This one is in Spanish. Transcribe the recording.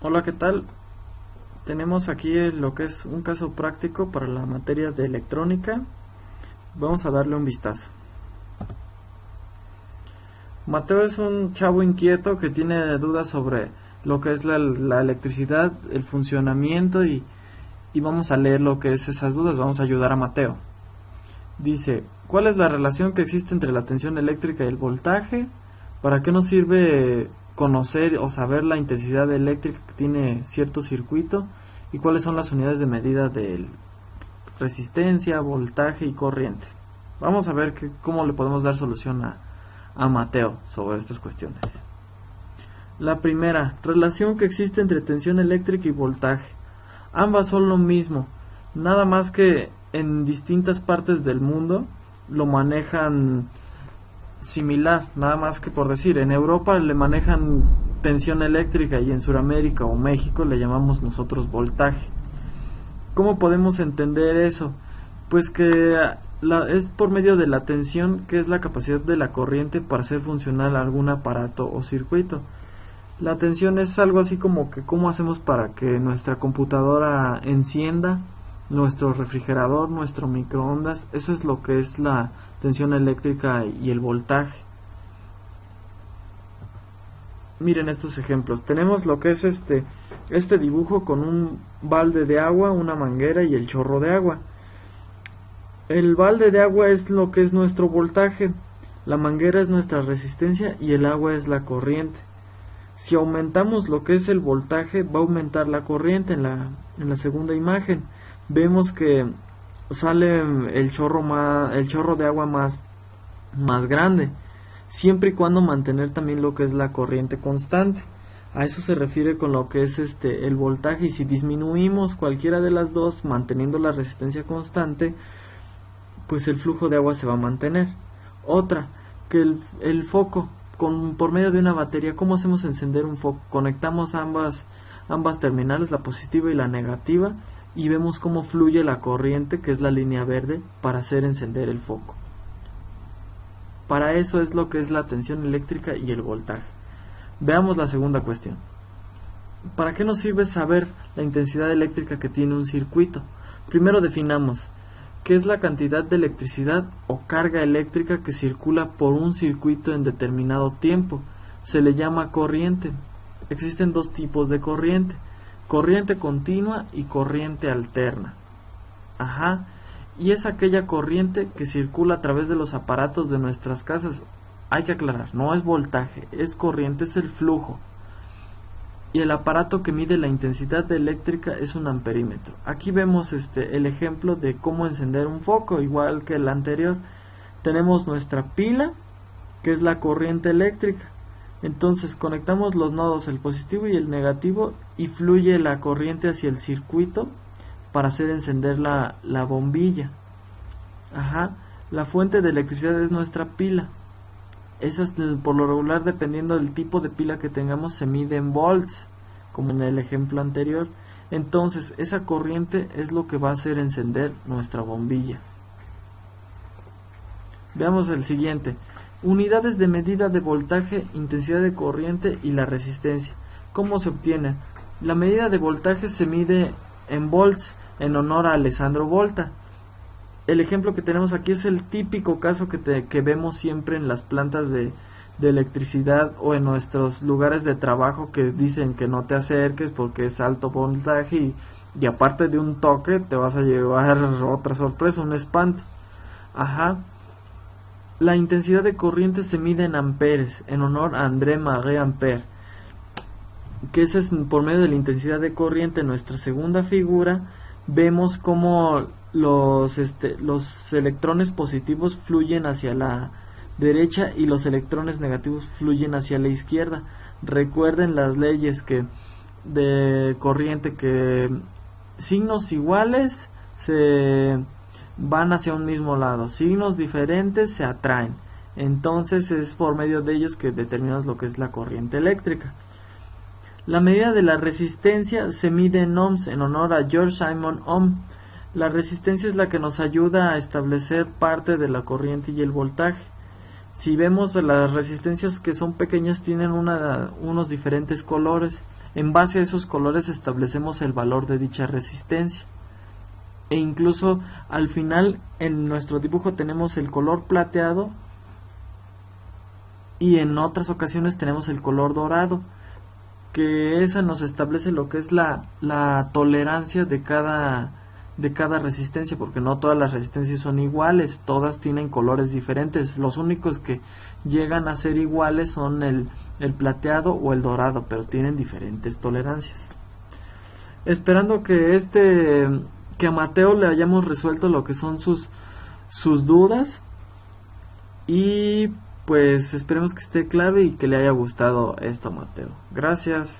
Hola, ¿qué tal? Tenemos aquí lo que es un caso práctico para la materia de electrónica. Vamos a darle un vistazo. Mateo es un chavo inquieto que tiene dudas sobre lo que es la electricidad, el funcionamiento y vamos a leer lo que es esas dudas. Vamos a ayudar a Mateo. Dice, ¿cuál es la relación que existe entre la tensión eléctrica y el voltaje? ¿Para qué nos sirve conocer o saber la intensidad eléctrica que tiene cierto circuito? ¿Y cuáles son las unidades de medida de resistencia, voltaje y corriente? Vamos a ver cómo le podemos dar solución a Mateo sobre estas cuestiones. La primera, relación que existe entre tensión eléctrica y voltaje. Ambas son lo mismo, nada más que en distintas partes del mundo lo manejan similar, nada más que por decir, en Europa le manejan tensión eléctrica y en Sudamérica o México le llamamos nosotros voltaje. ¿Cómo podemos entender eso? Pues que es por medio de la tensión, que es la capacidad de la corriente para hacer funcionar algún aparato o circuito. La tensión es algo así como que cómo hacemos para que nuestra computadora encienda, nuestro refrigerador, nuestro microondas. Eso es lo que es la tensión eléctrica y el voltaje. Miren estos ejemplos. Tenemos lo que es este dibujo con un balde de agua, una manguera y el chorro de agua. El balde de agua es lo que es nuestro voltaje, la manguera es nuestra resistencia y el agua es la corriente. Si aumentamos lo que es el voltaje, va a aumentar la corriente. En la segunda imagen vemos que sale el chorro de agua más grande, siempre y cuando mantener también lo que es la corriente constante. A eso se refiere con lo que es el voltaje, y si disminuimos cualquiera de las dos manteniendo la resistencia constante, pues el flujo de agua se va a mantener. Otra, que el foco, por medio de una batería, ¿cómo hacemos encender un foco? Conectamos ambas terminales, la positiva y la negativa, y vemos cómo fluye la corriente, que es la línea verde, para hacer encender el foco. Para eso es lo que es la tensión eléctrica y el voltaje. Veamos la segunda cuestión. ¿Para qué nos sirve saber la intensidad eléctrica que tiene un circuito? Primero definamos qué es la cantidad de electricidad o carga eléctrica que circula por un circuito en determinado tiempo. Se le llama corriente. Existen dos tipos de corriente: corriente continua y corriente alterna. Y es aquella corriente que circula a través de los aparatos de nuestras casas. Hay que aclarar, no es voltaje, es corriente, es el flujo. Y el aparato que mide la intensidad eléctrica es un amperímetro. Aquí vemos el ejemplo de cómo encender un foco, igual que el anterior. Tenemos nuestra pila, que es la corriente eléctrica. Entonces conectamos los nodos, el positivo y el negativo, y fluye la corriente hacia el circuito para hacer encender la bombilla. La fuente de electricidad es nuestra pila. Esas, por lo regular, dependiendo del tipo de pila que tengamos, se mide en volts, como en el ejemplo anterior. Entonces esa corriente es lo que va a hacer encender nuestra bombilla. Veamos el siguiente: unidades de medida de voltaje, intensidad de corriente y la resistencia. ¿Cómo se obtiene? La medida de voltaje se mide en volts, en honor a Alessandro Volta. El ejemplo que tenemos aquí es el típico caso que vemos siempre en las plantas de electricidad o en nuestros lugares de trabajo, que dicen que no te acerques porque es alto voltaje, y aparte de un toque te vas a llevar otra sorpresa, un espanto. La intensidad de corriente se mide en amperes, en honor a André-Marie Ampère, que ese es por medio de la intensidad de corriente. En nuestra segunda figura vemos cómo los electrones positivos fluyen hacia la derecha y los electrones negativos fluyen hacia la izquierda. Recuerden las leyes de corriente, que signos iguales se van hacia un mismo lado, signos diferentes se atraen. Entonces es por medio de ellos que determinamos lo que es la corriente eléctrica. La medida de la resistencia se mide en ohms, en honor a George Simon Ohm. La resistencia es la que nos ayuda a establecer parte de la corriente y el voltaje. Si vemos las resistencias que son pequeñas, tienen unos diferentes colores. En base a esos colores establecemos el valor de dicha resistencia. E incluso al final en nuestro dibujo tenemos el color plateado y en otras ocasiones tenemos el color dorado, que esa nos establece lo que es la tolerancia de cada resistencia, porque no todas las resistencias son iguales, todas tienen colores diferentes. Los únicos que llegan a ser iguales son el plateado o el dorado, pero tienen diferentes tolerancias. Esperando que a Mateo le hayamos resuelto lo que son sus dudas, y pues esperemos que esté claro y que le haya gustado esto a Mateo. Gracias.